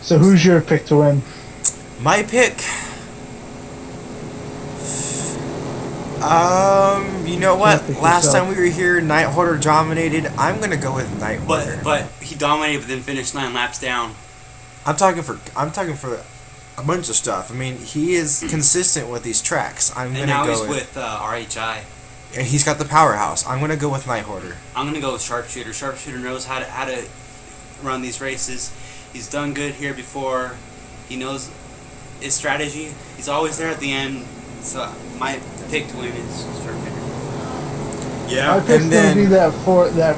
So who's your pick to win? My pick. You know what? Last time we were here, Night Hoarder dominated. I'm gonna go with Night Hoarder. But he dominated, but then finished 9 laps down. I'm talking for a bunch of stuff. I mean, he is consistent with these tracks. I'm gonna now go he's with RHI. And he's got the powerhouse. I'm gonna go with Night Hoarder. I'm gonna go with Sharpshooter. Sharpshooter knows how to run these races. He's done good here before. He knows his strategy. He's always there at the end. So my pick to win is Sharpshooter. Yeah, my pick's gonna be that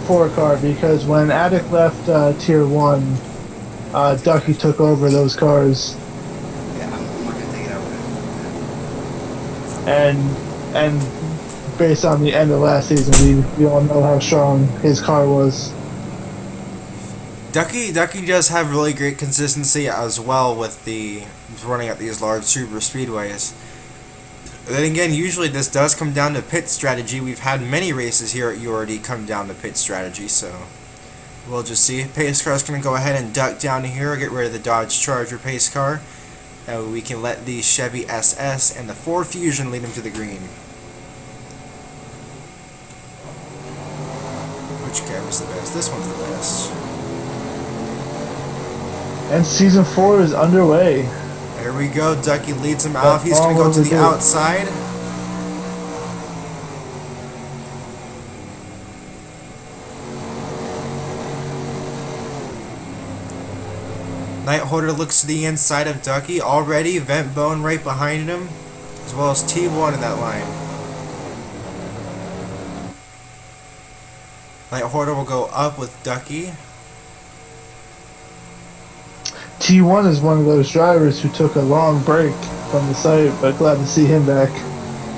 four car, because when Attic left Tier 1, Ducky took over those cars. Yeah, I'm not gonna take it out with And based on the end of last season, we all know how strong his car was. Ducky does have really great consistency as well with the running at these large super speedways. Then again, usually this does come down to pit strategy. We've had many races here at URD come down to pit strategy, so we'll just see. Pace car's going to go ahead and duck down here, get rid of the Dodge Charger pace car. We can let the Chevy SS and the Ford Fusion lead him to the green. Which cab is the best? This one's the best. And Season 4 is underway. There we go. Ducky leads him out. He's going to go to the outside. Night Hoarder looks to the inside of Ducky. Already, Vent Bone right behind him, as well as T1 in that line. Night Hoarder will go up with Ducky. T1 is one of those drivers who took a long break from the site, but glad to see him back.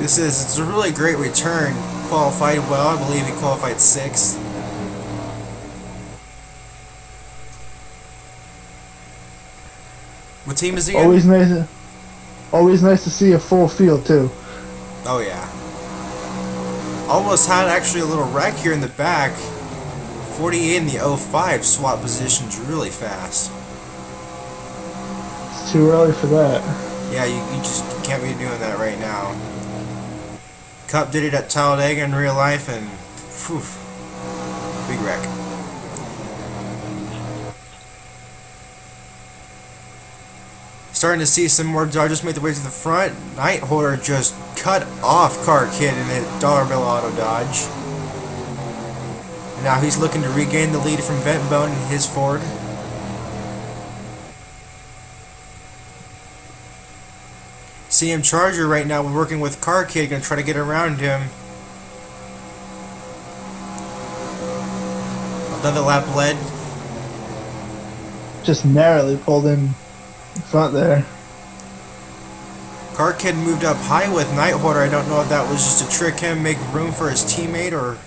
It's a really great return. Qualified well. I believe he qualified 6th. What team is he in? Always nice to see a full field too. Oh yeah. Almost had actually a little wreck here in the back. 48 in the 05 swap positions really fast. It's too early for that. Yeah, you just can't be doing that right now. Cup did it at Talladega in real life, and whew, big wreck. Starting to see some more Dodgers make their way to the front. Night Hoarder just cut off Car Kid in a dollar bill auto Dodge. And now he's looking to regain the lead from Vent Bone and his Ford. CM Charger right now, we're working with Car Kid, gonna try to get around him. Another lap led. Just narrowly pulled in front there. Car Kid moved up high with Night Hoarder. I don't know if that was just to trick him, make room for his teammate, or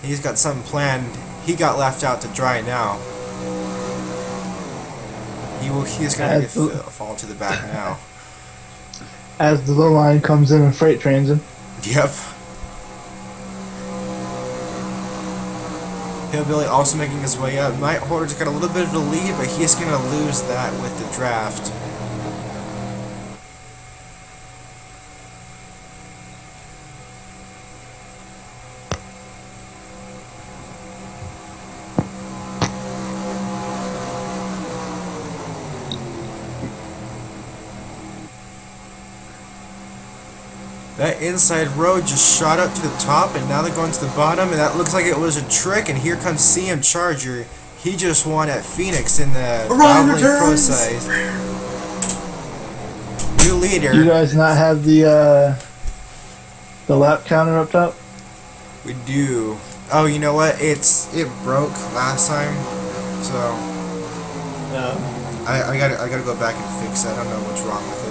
he's got something planned. He got left out to dry now. He's gonna fall to the back now. As the low line comes in and freight trains him. Yep. Hillbilly also making his way up. Night Hoarder's got a little bit of the lead, but he's going to lose that with the draft. That inside road just shot up to the top, and now they're going to the bottom, and that looks like it was a trick, and here comes CM Charger. He just won at Phoenix in the Goblin Pro Size. New leader. Do you guys not have the lap counter up top? We do. Oh, you know what? It broke last time, so I gotta go back and fix it. I don't know what's wrong with it.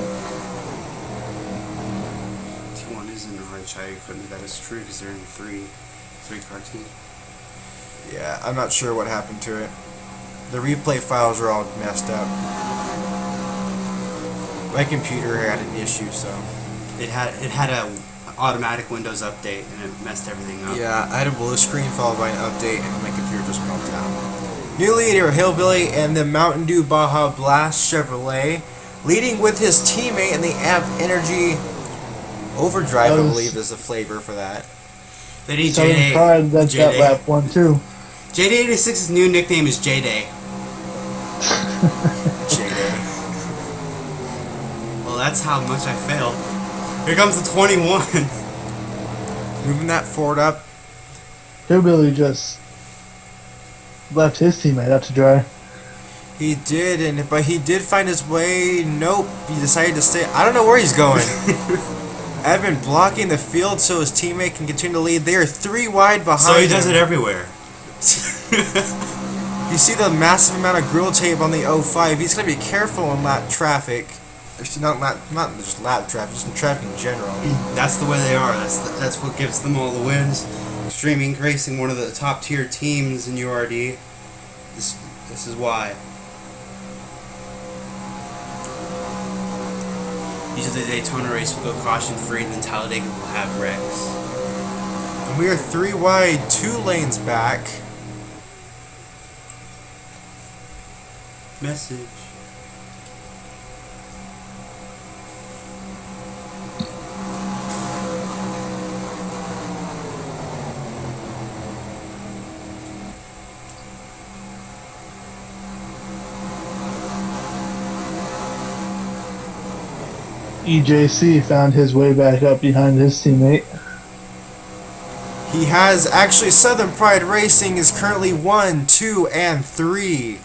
I couldn't. That is true because they're in three car team. Yeah, I'm not sure what happened to it. The replay files are all messed up. My computer had an issue, so it had a automatic Windows update and it messed everything up. Yeah, I had a blue screen followed by an update, and my computer just melted down. New leader, Hillbilly, and the Mountain Dew Baja Blast Chevrolet, leading with his teammate in the Amp Energy Overdrive, I believe is the flavor for that. Southern Pride, that lap one too. JD86's new nickname is J-Day. J-Day. Well, that's how much I failed. Here comes the 21. Moving that Ford up. Hillbilly just left his teammate up to dry. He did, but he did find his way. Nope, he decided to stay. I don't know where he's going. Evan blocking the field so his teammate can continue to lead. They are 3 wide behind. So he does it everywhere. You see the massive amount of grill tape on the 05. He's going to be careful in lap traffic. Actually, not just lap traffic, just in traffic in general. That's the way they are. That's what gives them all the wins. Extreme Inc. Racing, one of the top tier teams in URD. This is why. Usually the Daytona race will go caution free, and then Talladega will have wrecks. And we are 3 wide, 2 lanes back. Message. EJC found his way back up behind his teammate. He has actually Southern Pride Racing is currently 1, 2, and 3.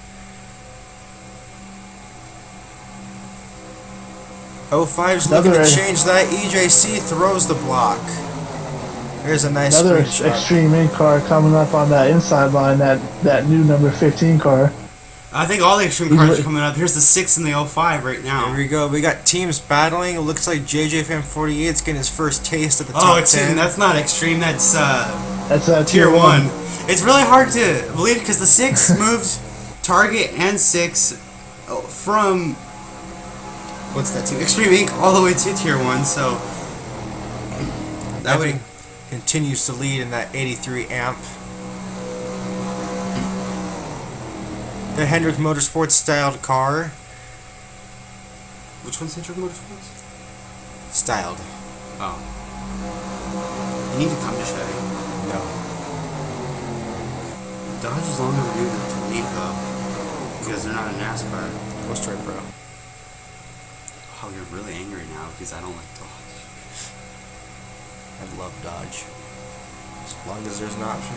05's looking to change that. EJC throws the block. There's a nice another screenshot. Extreme Inc. car coming up on that inside line, that new number 15 car. I think all the extreme cars are coming up. Here's the 6 and the 05 right now. Here we go. We got teams battling. It looks like JJ Fan 48 is getting his first taste at the top 10. Oh, extreme. That's not extreme. That's tier 1. It's really hard to believe because the 6 moved Target and 6 from what's that team? Extreme Inc. all the way to tier 1. So that way continues to lead in that 83 amp. The Hendrick Motorsports styled car. Which one's Hendrick Motorsports? Styled. Oh. You need to come to Chevy. No. Dodge is long overdue to leave though. Because they're not in NASCAR. Go straight pro. Oh, you're really angry now because I don't like Dodge. I love Dodge. As long as there's an option.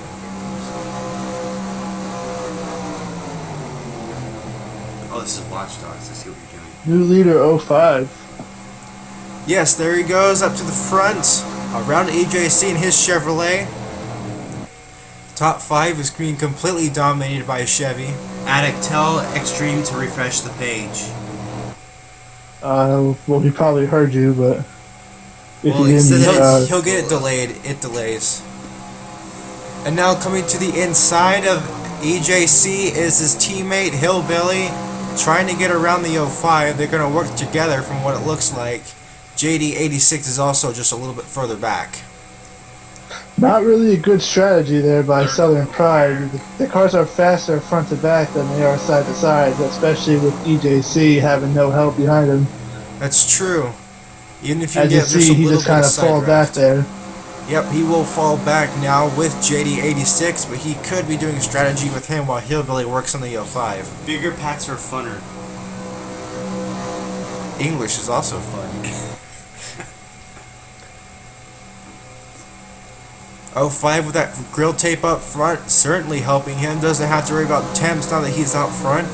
Oh, this is Watch Dogs. I see what you're doing. New leader 05. Yes, there he goes up to the front. Around EJC and his Chevrolet. Top 5 is being completely dominated by a Chevy. Attic, tell Extreme to refresh the page. Well, he probably heard you, but if Well, he he said didn't, he'll get it delayed. It delays. And now coming to the inside of EJC is his teammate Hillbilly, trying to get around the 05. They're going to work together from what it looks like. JD86 is also just a little bit further back. not really a good strategy there by Southern Pride. The cars are faster front to back than they are side to side, especially with EJC having no help behind him. That's true. Even if you As get you just a see, he little just bit kind of of side fall back draft. there. Yep, he will fall back now with JD86, but he could be doing strategy with him while Hillbilly works on the 05. Bigger packs are funner. English is also fun. 05 with that grill tape up front, certainly helping him. Doesn't have to worry about temps now that he's out front.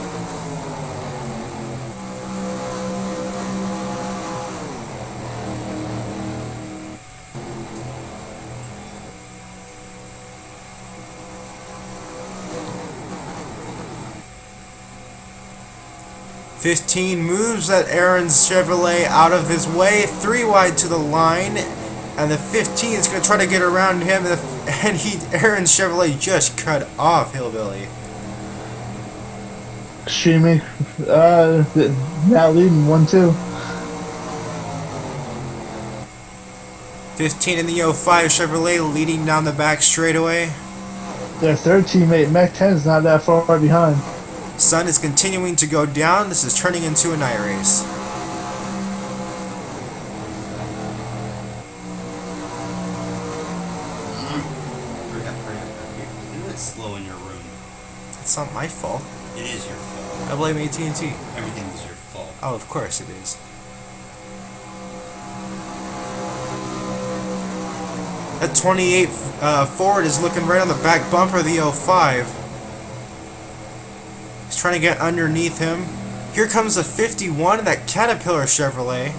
$15 moves that Aaron's Chevrolet out of his way, 3 wide to the line, and the 15 is going to try to get around him, and Aaron's Chevrolet just cut off Hillbilly. Streaming, now leading 1-2. 15 in the 05 Chevrolet leading down the back straightaway. Their third teammate, Mech 10, is not that far behind. Sun is continuing to go down. This is turning into a night race. Isn't it slow in your room? It's not my fault. It is your fault. I blame AT&T. Everything is your fault. Oh, of course it is. That 28 Ford is looking right on the back bumper of the 05. He's trying to get underneath him. Here comes the 51, that Caterpillar Chevrolet.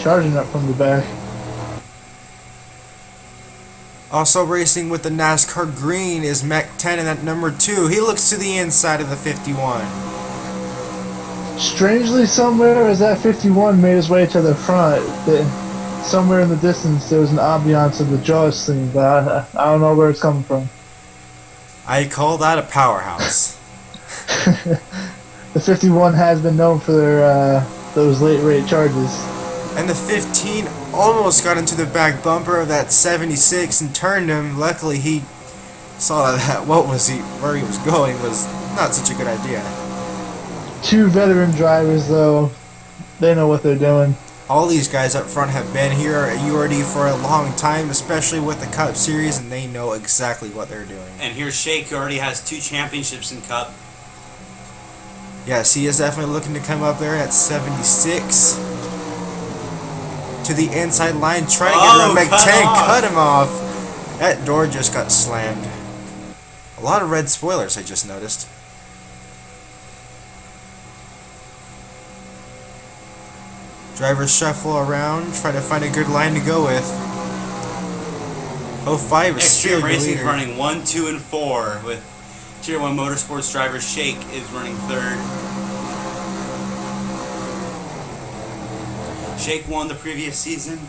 Charging up from the back. Also racing with the NASCAR green is Mech 10 and that number 2. He looks to the inside of the 51. Strangely, somewhere as that 51 made his way to the front, somewhere in the distance there was an ambiance of the Jaws scene, but I don't know where it's coming from. I call that a powerhouse. The 51 has been known for their those late rate charges. And the 15 almost got into the back bumper of that 76 and turned him. Luckily, he saw that where he was going was not such a good idea. Two veteran drivers, though, they know what they're doing. All these guys up front have been here at URD for a long time, especially with the Cup Series, and they know exactly what they're doing. And here's Shake, who already has 2 championships in Cup. Yes, he is definitely looking to come up there at 76. To the inside line, trying to get around Mech 10, cut him off. That door just got slammed. A lot of red spoilers, I just noticed. Drivers shuffle around, try to find a good line to go with. 05 is still Extreme your Racing leader. running 1, 2, and 4 with Tier 1 Motorsports driver Shake is running 3rd. Shake won the previous season.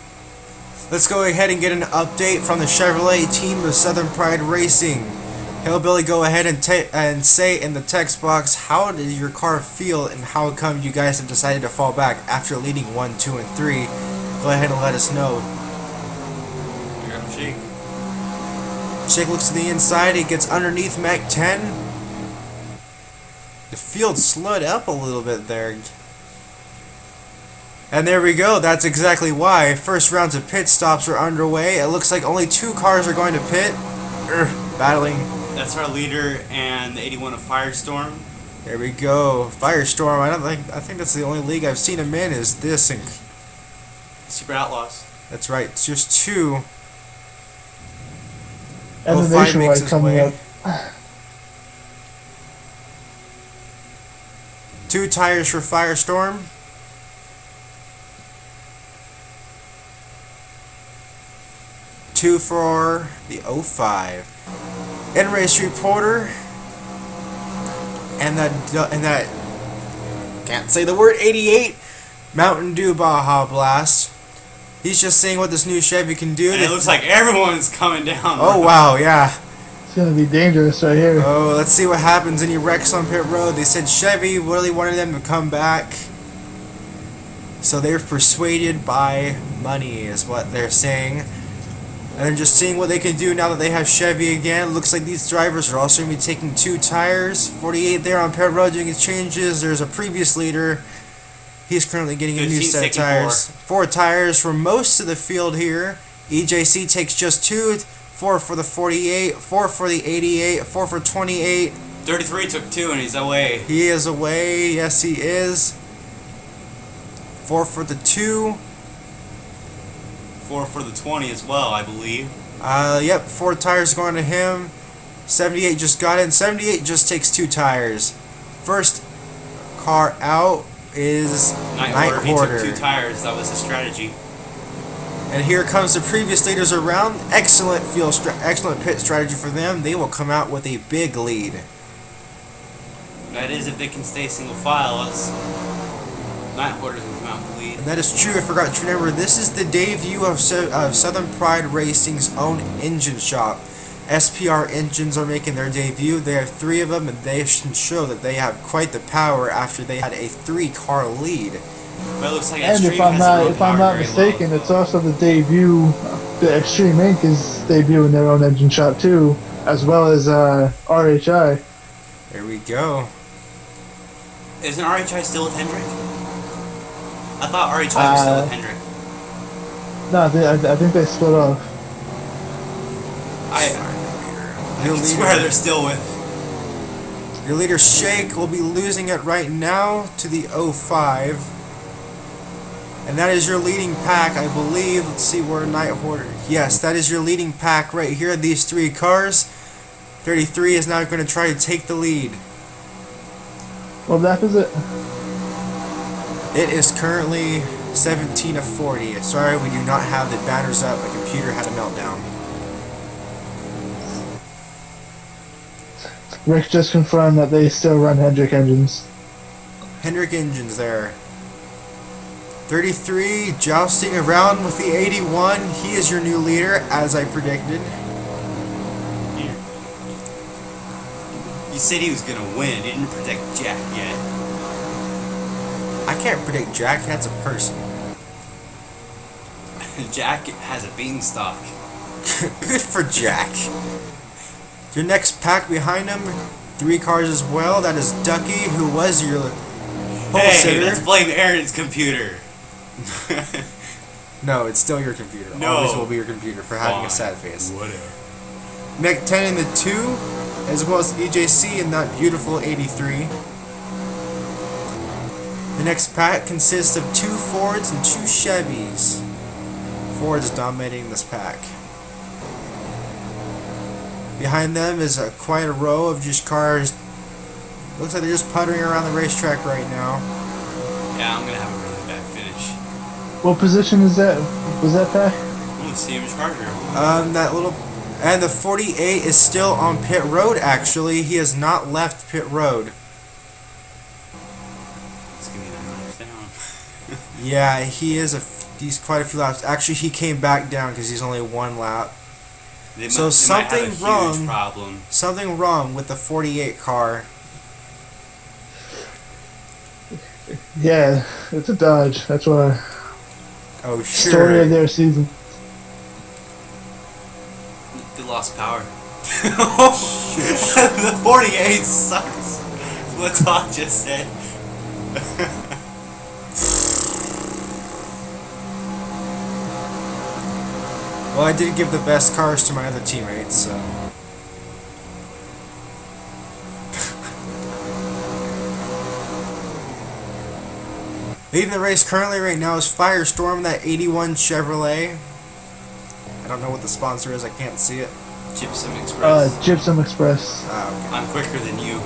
Let's go ahead and get an update from the Chevrolet team of Southern Pride Racing. Hillbilly, go ahead and say in the text box, how did your car feel and how come you guys have decided to fall back after leading 1, 2, and 3? Go ahead and let us know. Here comes Shake. Shake looks to the inside, he gets underneath Mech 10. The field slowed up a little bit there. And there we go, that's exactly why. First rounds of pit stops are underway. It looks like only 2 cars are going to pit. Battling. That's our leader and the 81 of Firestorm. There we go. Firestorm, I think that's the only league I've seen him in is this and Super Outlaws. that's right, it's just 2. And the 05 makes Nationwide his coming way. up. 2 tires for Firestorm. 2 for the 05. In-race reporter. And that can't say the word 88 Mountain Dew Baja Blast. He's just seeing what this new Chevy can do. And it looks like everyone's coming down. Oh wow, yeah. It's going to be dangerous right here. Oh, let's see what happens. Any wrecks on pit road? They said Chevy really wanted them to come back. So they're persuaded by money is what they're saying. And they're just seeing what they can do now that they have Chevy again. Looks like these drivers are also going to be taking 2 tires. 48 there on pit road doing his changes. There's a previous leader. He's currently getting a new set of tires. 4 tires for most of the field here. EJC takes just 2. 4 for the 48. 4 for the 88. 4 for 28. 33 took 2 and he's away. He is away. Yes, he is. 4 for the 2. 4 for the 20 as well, I believe. Yep, 4 tires going to him. 78 just got in. 78 just takes 2 tires. First car out is Night He took 2 tires. That was his strategy. And here comes the previous leaders around. Excellent excellent pit strategy for them. They will come out with a big lead. That is if they can stay single file. Night Porter's going to come out with the lead. And that is true. I forgot to remember. This is the debut of Southern Pride Racing's own engine shop. SPR engines are making their debut. They have 3 of them, and they can show that they have quite the power after they had a 3-car lead. But it looks like And Extreme if I'm has the road not power very mistaken, low. it's also the debut the Extreme Inc. is debuting their own engine shop too, as well as RHI. There we go. Isn't RHI still with Hendrick? I thought RHI was still with Hendrick. No, I think they split off. I swear they're still with. Your leader Shake will be losing it right now to the 05. And that is your leading pack, I believe. Let's see where Night Hoarder. Yes, that is your leading pack right here. These three cars. 33 is now going to try to take the lead. What lap is it? It is currently 17 of 40. Sorry, we do not have the banners up. My computer had a meltdown. Rick just confirmed that they still run Hendrick engines. Hendrick engines there. 33 jousting around with the 81. He is your new leader, as I predicted. You said he was gonna win. You didn't predict Jack yet. I can't predict Jack. That's a person. Jack has a beanstalk. Good for Jack. Your next pack behind him, 3 cars as well. That is Ducky, who was your pole Hey, sitter. let's blame Aaron's computer. No, it's still your computer. No. Always will be your computer for having a sad face. Whatever. Neck 10 in the 2, as well as EJC in that beautiful 83. The next pack consists of 2 Fords and 2 Chevys. Ford is dominating this pack. Behind them is quite a row of just cars. Looks like they're just puttering around the racetrack right now. Yeah, I'm gonna have a really bad finish. What position is that? Was that pack? I'm gonna see him charger. That little, and the 48 is still on pit road. Actually, he has not left pit road. Let's give me that knife down. Yeah, he's quite a few laps. Actually, he came back down because he's only 1 lap. So something wrong. Problem. Something wrong with the 48 car. Yeah, it's a Dodge. That's why. Oh sure. Story of their season. They lost power. The 48 sucks. What Todd just said. Well, I did give the best cars to my other teammates, so. Leading the race currently right now is Firestorm, that 81 Chevrolet. I don't know what the sponsor is, I can't see it. Gypsum Express. Gypsum Express. Ah, okay. I'm quicker than you.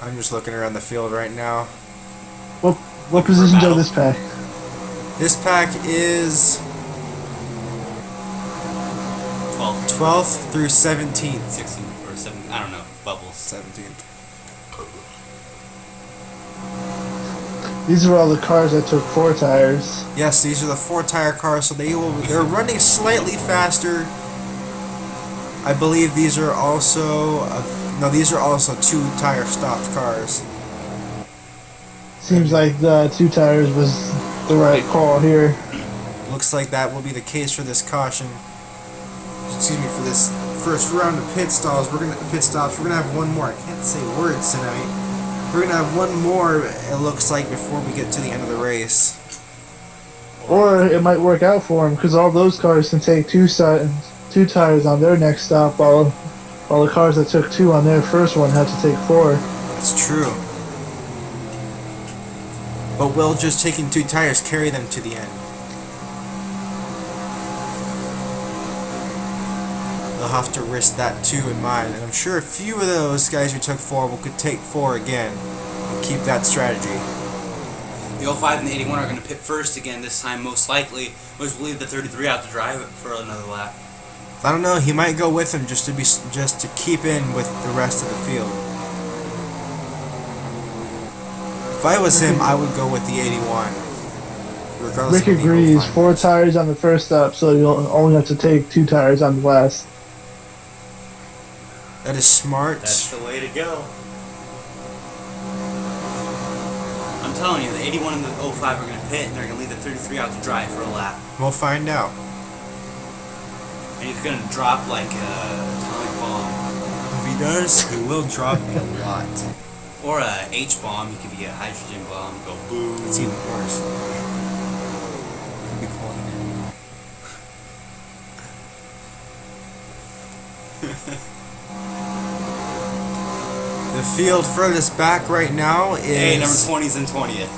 I'm just looking around the field right now. What position's on this pack? This pack is 12th through 17th. 16 or 17. I don't know. Bubbles. 17th. These are all the cars that took 4 tires. Yes, these are the 4-tire cars, so they're running slightly faster. I believe these are also these are also 2-tire stopped cars. Seems like the 2 tires was the right call here. Looks like that will be the case for this caution. Excuse me, for this first round of pit stops. We're gonna have one more. I can't say words tonight. We're gonna have one more. It looks like before we get to the end of the race. Or it might work out for them because all those cars can take 2 tires on their next stop, while the cars that took 2 on their first one have to take 4. That's true. But will just taking 2 tires carry them to the end? They'll have to risk that too in mind, and I'm sure a few of those guys who took 4 could take 4 again and keep that strategy. The 05 and the 81 are going to pit first again this time, most likely, which will leave the 33 out to drive it for another lap. I don't know. He might go with him just to keep in with the rest of the field. If I was him, I would go with the 81. Regardless Rick of what agrees. people find. 4 tires on the first stop, so you'll only have to take 2 tires on the last. That is smart. That's the way to go. I'm I'm telling you, the 81 and the 05 are going to pit, and they're going to leave the 33 out to dry for a lap. We'll find out. And he's going to drop like a atomic bomb. If he does, he will drop a lot. Or a H-bomb. He could be a hydrogen bomb. Go boom. It's even worse. Could be calling it. The field furthest back right now is... Hey, number 20's in 20th.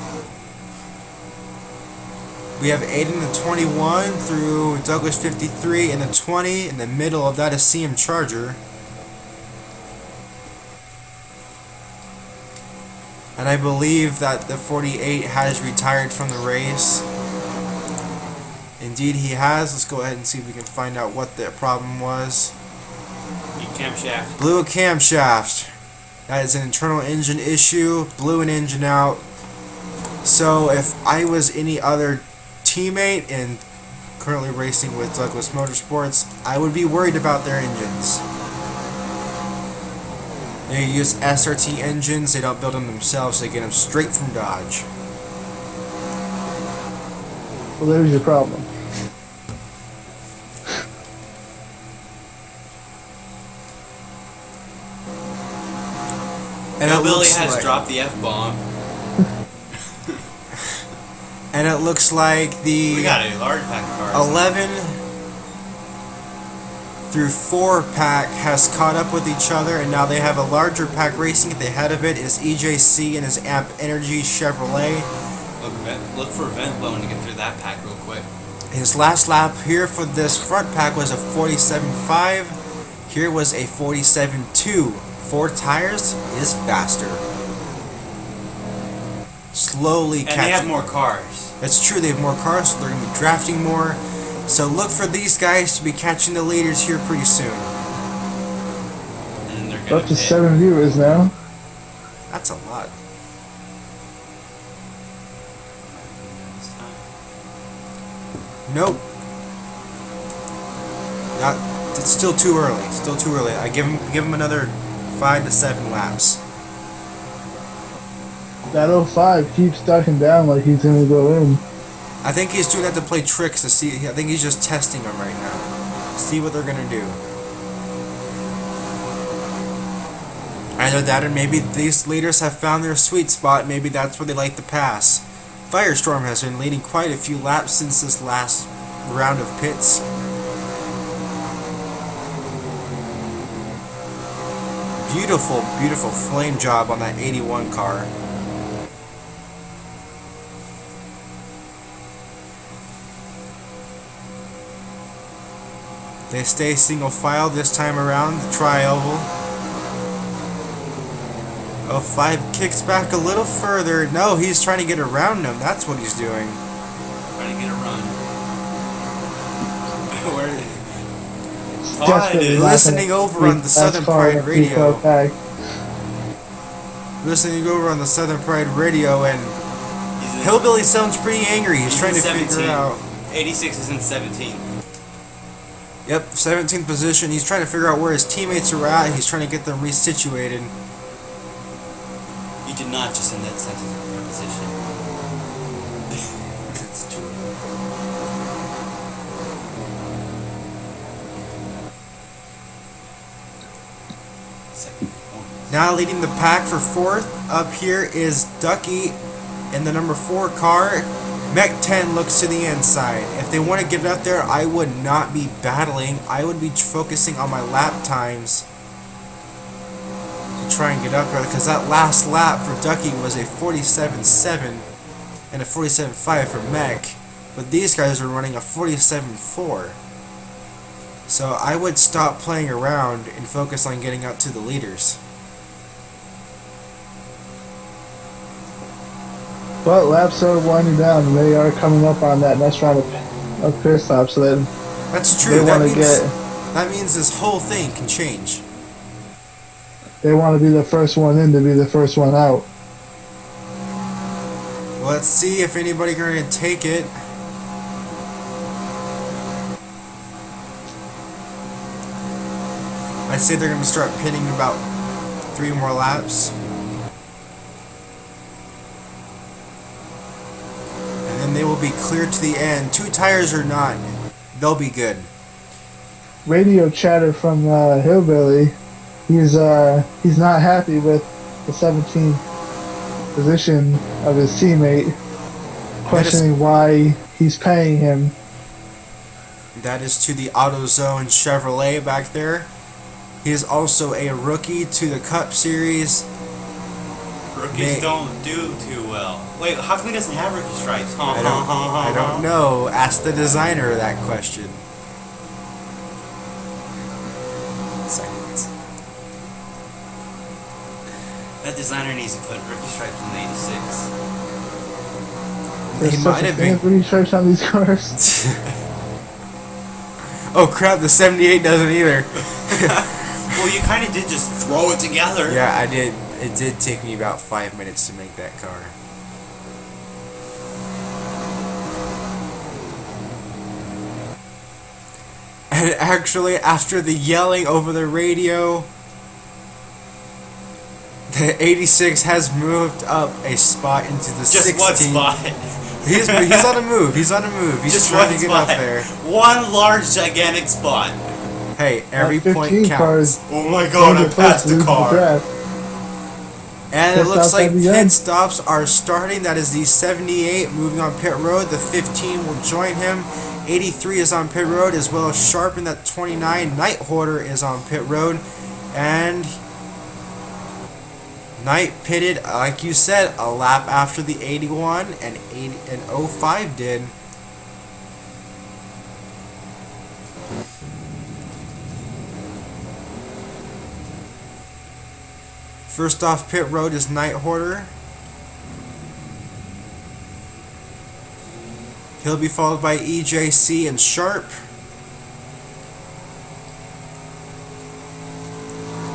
We have Aiden the 21 through Douglas 53 and the 20. In the middle of that is CM Charger. And I believe that the 48 has retired from the race. Indeed he has. Let's go ahead and see if we can find out what the problem was. Camshaft. Blew a camshaft. That is an internal engine issue. Blew an engine out. So if I was any other teammate and currently racing with Douglas Motorsports, I would be worried about their engines. They use SRT engines. They don't build them themselves. They get them straight from Dodge. Well, there's your problem. And Billy has dropped the F-bomb. And it looks like the We got a large pack of cars. 11 through 4 pack has caught up with each other, and now they have a larger pack racing. At the head of it is EJC and his Amp Energy Chevrolet. Look for vent blowing to get through that pack real quick. His last lap here for this front pack was a 47.5. Here was a 47.2. 4 tires is faster. Slowly And catching. they have more cars. That's true, they have more cars, so they're going to be drafting more. So look for these guys to be catching the leaders here pretty soon. And they're gonna Up to pit. 7 viewers now. That's a lot. Nope. Not. It's still too early. Still too early. I give him another 5 to 7 laps. That 05 keeps ducking down like he's gonna go in. I think he's doing that to play tricks to see. I think he's just testing them right now. See what they're gonna do. Either that, or maybe these leaders have found their sweet spot. Maybe that's where they like to pass. Firestorm has been leading quite a few laps since this last round of pits. Beautiful, beautiful flame job on that 81 car. They stay single file this time around, the tri-oval. 05 kicks back a little further. No, he's trying to get around him. That's what he's doing. Trying to get a run. Where Desperately is not listening gonna over on beat the Southern fast car in Pride a 3-car radio. pack. Listening over on the Southern Pride radio, and he's in, Hillbilly sounds pretty angry. He's trying to in figure 17. out. 86 is in 17th. Yep, 17th position. He's trying to figure out where his teammates are at. He's trying to get them resituated. You did not just in that 17th position. It's true. Second one. Now leading the pack for 4th up here is Ducky in the number 4 car. Mech 10 looks to the inside. If they want to get up there, I would not be battling. I would be focusing on my lap times to try and get up there, because that last lap for Ducky was a 47.7 and a 47.5 for Mech. But these guys are running a 47.4. So I would stop playing around and focus on getting up to the leaders. But laps are winding down and they are coming up on that next round of pit stop, so then That's they true. want to get, That means this whole thing can change. they want to be the first one in to be the first one out. Well, let's see if anybody going to take it. I'd say they're going to start pitting about 3 more laps. and they will be clear to the end. 2 tires or not, they'll be good. Radio chatter from Hillbilly. He's not happy with the 17th position of his teammate, questioning why he's paying him. That is to the AutoZone Chevrolet back there. He is also a rookie to the Cup Series. Rookies don't do too well. Wait, how come he doesn't have rookie stripes? I don't know. Ask the designer that question. Silence. That designer needs to put rookie stripes in the 86. There's He such might a have thing been. as rookie stripes on these cars. Oh crap! The 78 doesn't either. Well, you kind of did just throw it together. Yeah, I did. It did take me about 5 minutes to make that car. And actually, after the yelling over the radio, the 86 has moved up a spot into the Just 16. one spot. He's on a move. He's on a move. He's Just trying one to get spot. up there. One large, gigantic spot. Hey, every That point 15 counts. cars Oh my god, I passed the car. draft. And it Pit looks stops like have begun. pit stops are starting. That is the 78 moving on pit road. The 15 will join him. 83 is on pit road, as well as Sharp in that 29. Night Hoarder is on pit road. And Knight pitted, like you said, a lap after the 81 and 05 did. First off pit road is Night Hoarder. He'll be followed by EJC and Sharp.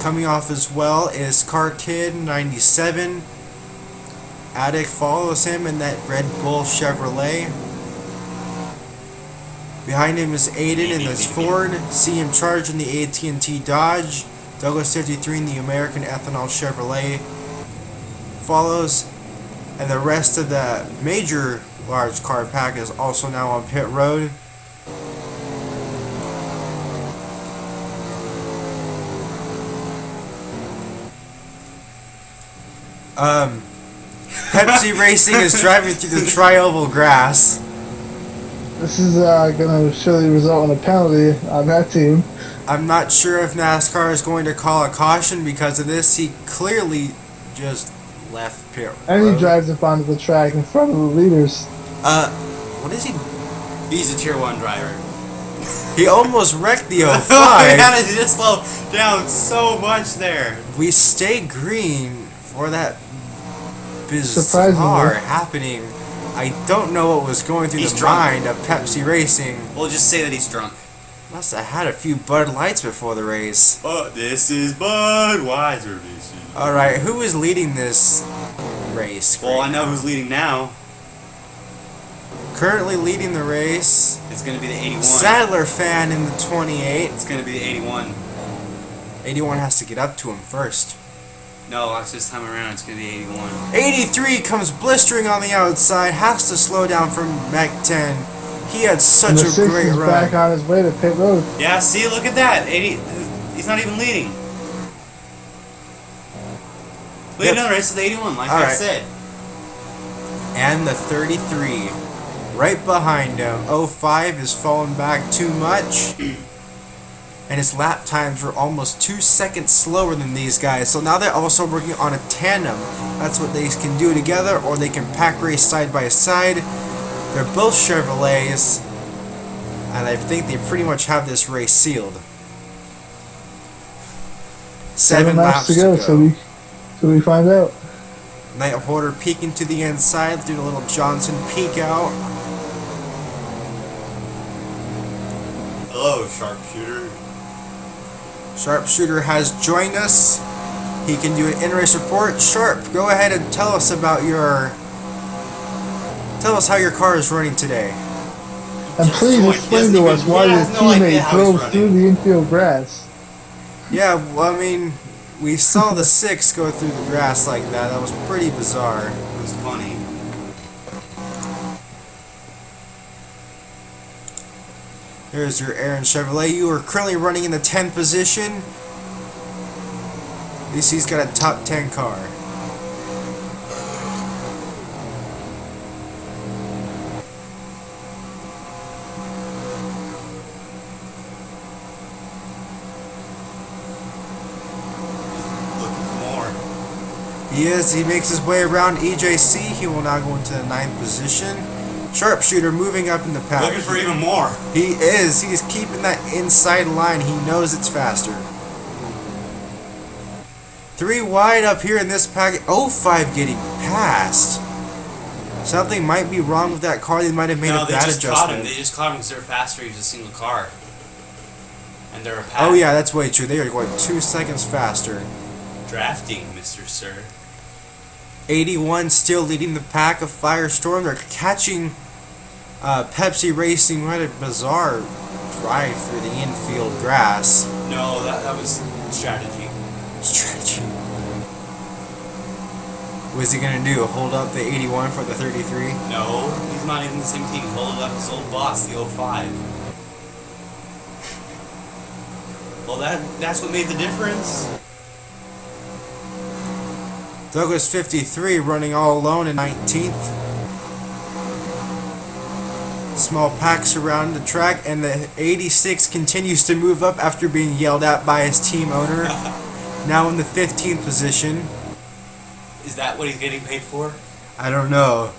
Coming off as well is Car Kid 97. Attic follows him in that Red Bull Chevrolet. Behind him is Aiden in this Ford. CM Charge in the AT&T Dodge. Douglas 53 in the American Ethanol Chevrolet follows, and the rest of the major large car pack is also now on pit road. Pepsi Racing is driving through the tri-oval grass. This is going to surely result in a penalty on that team. I'm not sure if NASCAR is going to call a caution because of this. He clearly just left pit road. And he drives up onto the track in front of the leaders. What is he? He's a tier 1 driver. He almost wrecked the He 05. had to just slow down so much there. We stay green for that bizarre Surprisingly. happening. I don't know what was going through He's the drunk. mind of Pepsi Racing. We'll just say that he's drunk. Must have had a few Bud Lights before the race. Oh, this is Budweiser. This is. Alright, who is leading this race? Well, right I know now? who's leading now. Currently leading the race. It's going to be the 81. Sadler fan in the 28. It's going to be the 81. 81 has to get up to him first. No, watch this time around. It's going to be 81. 83 comes blistering on the outside. Has to slow down from Mech 10. He had And such the a 6 great is run. back on his way to pit road. Yeah, see, look at that. 80. He's not even leading. Leading Yep. the race is the 81, like All I right. said. And the 33 right behind him. 05 is falling back too much. And his lap times were almost 2 seconds slower than these guys. So now they're also working on a tandem. That's what they can do together, or they can pack race side by side. They're both Chevrolets, and I think they pretty much have this race sealed. 7 laps to go. So we find out. Night Hoarder peeking to the inside, doing a little Johnson peek out. Hello, sharpshooter. Sharpshooter has joined us. He can do an in-race report. Sharp, go ahead and tell us about your... Tell us how your car is running today. And please explain to us why your teammate drove through the infield grass. Yeah, well, I mean, we saw the 6 go through the grass like that. That was pretty bizarre. It was funny. There's your Aaron Chevrolet. You are currently running in the 10th position. At least he's got a top 10 car. He makes his way around EJC. He will now go into the 9th position. Sharpshooter moving up in the pack. Looking for even more. He is. He's keeping that inside line. He knows it's faster. 3 wide up here in this pack. 05 getting passed. Something might be wrong with that car. They might have made a bad adjustment. They just caught him because they're faster. He's a single car. And they're a pack. Oh yeah, that's way true. They are going 2 seconds faster. Drafting, Mr. Sir. 81 still leading the pack of Firestorm. They're catching Pepsi Racing. What a bizarre drive through the infield grass. No, that was strategy. Strategy. What's he gonna do? Hold up the 81 for the 33? No, he's not even the same team. He's holding up his old boss, the 05. Well, that's what made the difference. Douglas 53 running all alone in 19th. Small packs around the track, and the 86 continues to move up after being yelled at by his team owner. Now in the 15th position. Is that what he's getting paid for? I don't know.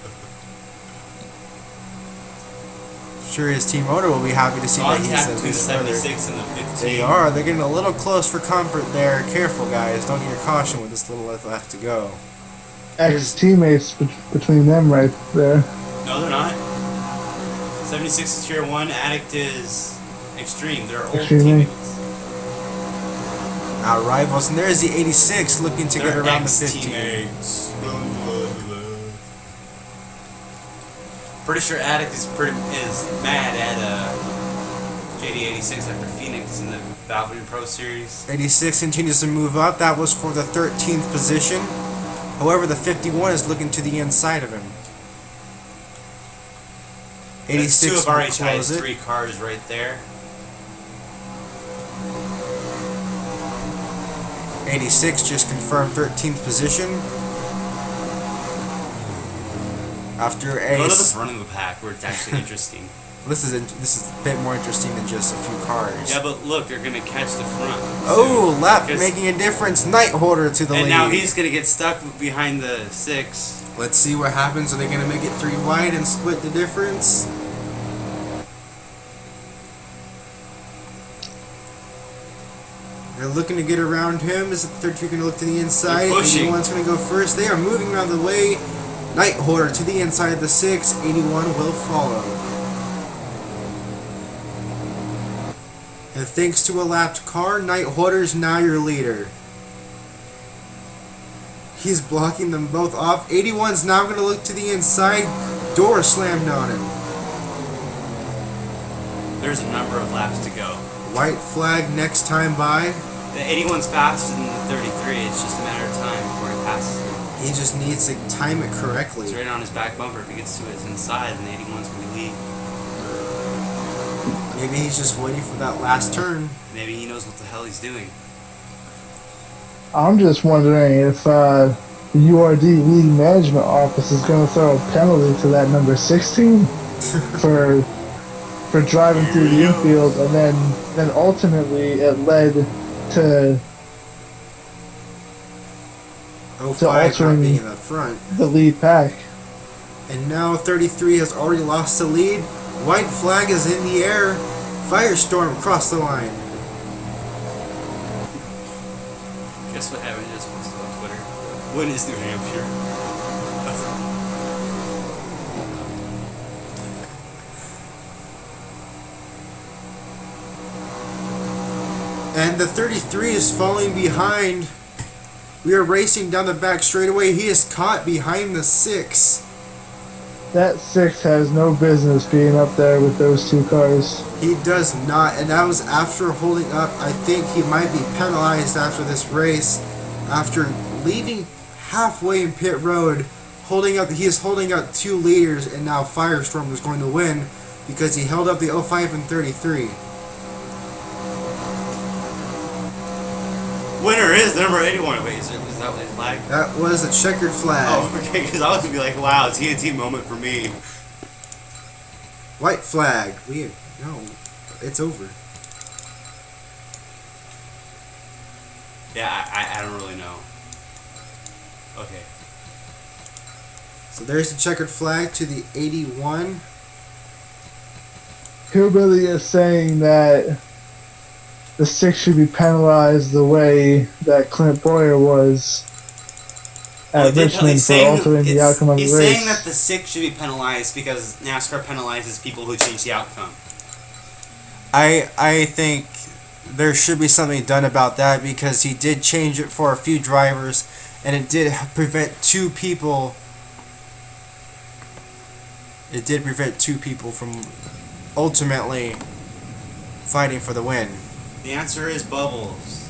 I'm sure his team owner will be happy to see that he's at between the least further. 76 and the 15. They are. They're getting a little close for comfort there. Careful, guys. Don't get your caution with this little left to go. Ex-teammates between them right there. No, they're not. 76 is Tier 1. Addict is Extreme. They're old teammates. Our rivals. And there's the 86 looking to get around the 15. Pretty sure Addict is mad at JD86 after Phoenix in the Valvoline Pro Series. 86 continues to move up. That was for the 13th position. However, the 51 is looking to the inside of him. 86 2 of will RH close has it. 3 cars right there. 86 just confirmed 13th position. After a Go to the front of the pack where it's actually interesting. This is a bit more interesting than just a few cars. Yeah, but look, they're gonna catch the front. Oh, lap making a difference. Nighthorder to the lead. And now he's gonna get stuck behind the 6. Let's see what happens. Are they gonna make it 3 wide and split the difference? They're looking to get around him. Is the 32 going to look to the inside? 81's going to go first. They are moving out of the way. Nighthorder to the inside of the 6. 81 will follow. And thanks to a lapped car, Nighthorder is now your leader. He's blocking them both off. 81's now going to look to the inside. Door slammed on him. There's a number of laps to go. White flag next time by. The 81's faster than the 33. It's just a matter of time before he passes him. He just needs to time it correctly. He's right on his back bumper. If he gets to his inside, then the 81's going to lead. Maybe he's just waiting for that last turn. Maybe he knows what the hell he's doing. I'm just wondering if the URD League Management Office is going to throw a penalty to that number 16 for driving through the infield, and then ultimately it led to altering being in the front. The lead pack. And now 33 has already lost the lead. White flag is in the air. Firestorm crossed the line. Guess what happened just posted on Twitter? When is New Hampshire? And the 33 is falling behind. We are racing down the back straightaway. He is caught behind the 6. That 6 has no business being up there with those 2 cars. He does not, and that was after holding up. I think he might be penalized after this race, after leaving halfway in pit road, holding up. He is holding up 2 leaders, and now Firestorm is going to win. because he held up the 05 and 33. Winner is number 81. Wait, is that what flag? That was a checkered flag. Oh, okay, because I was going to be like, wow, TNT moment for me. White flag. No, it's over. Yeah, I don't really know. Okay. So there's the checkered flag to the 81. Hillbilly is saying that the 6 should be penalized the way that Clint Boyer was at Richmond for altering the outcome of the race. He's saying that the 6 should be penalized because NASCAR penalizes people who change the outcome. I think there should be something done about that because he did change it for a few drivers and it did prevent 2 people. It did prevent 2 people from ultimately fighting for the win. The answer is Bubbles.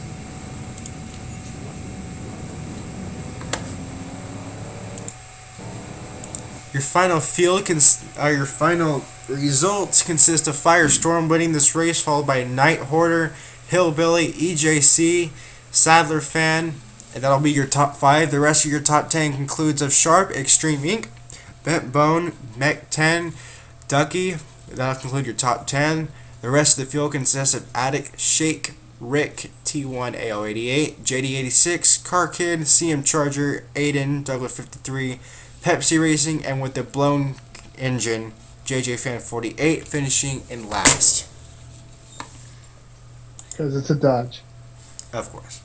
Your final your final results consist of Firestorm winning this race, followed by Night Hoarder, Hillbilly, EJC, Sadler Fan, and that'll be your top 5. The rest of your top 10 concludes of Sharp, Extreme Inc., Bent Bone, Mech 10, Ducky. That'll conclude your top 10. The rest of the field consists of Attic, Shake, Rick, T1, AO88, JD86, Car Kid, CM Charger, Aiden, Douglas 53, Pepsi Racing, and with the blown engine, JJ Fan 48 finishing in last. Because it's a Dodge. Of course.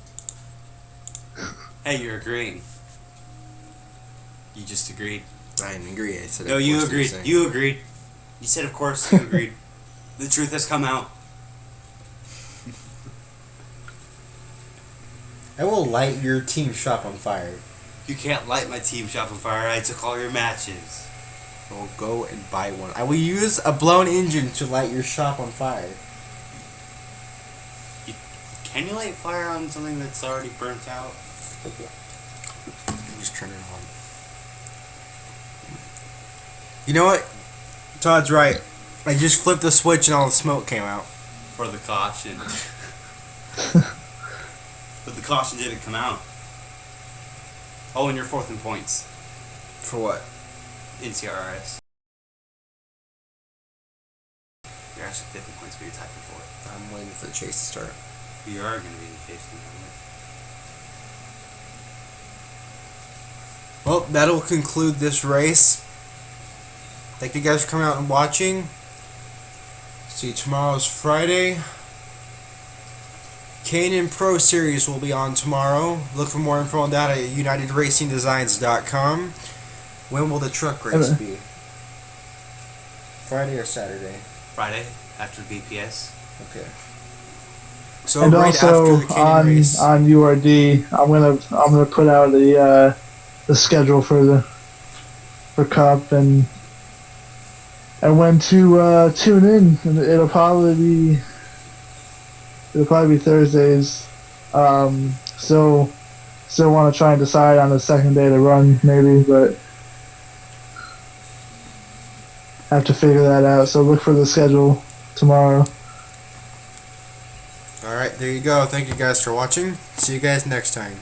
Hey, you're agreeing. You just agreed. I didn't agree. I said No, you agreed. You agreed. You said, of course, you agreed. The truth has come out. I will light your team shop on fire. You can't light my team shop on fire. I took all your matches. I will go and buy one. I will use a blown engine to light your shop on fire. Can you light fire on something that's already burnt out? Just turn it on. You know what? Todd's right. I just flipped the switch and all the smoke came out. For the caution. But the caution didn't come out. Oh, and you're 4th in points. For what? In CRS. You're actually 5th in points, but you're tied for 4th. I'm waiting for the chase to start. You are going to be in the chase now. Well, that'll conclude this race. Thank you guys for coming out and watching. See, tomorrow's Friday. K&N Pro Series will be on tomorrow. Look for more info on that at UnitedRacingDesigns.com. When will the truck race be? Friday or Saturday? Friday, after BPS. Okay. So And right also after the K&N race. on URD, I'm gonna put out the schedule for Cup and when to tune in. And it'll probably be Thursdays. Still want to try and decide on the second day to run maybe, but have to figure that out. So look for the schedule tomorrow. Alright, there you go. Thank you guys for watching. See you guys next time.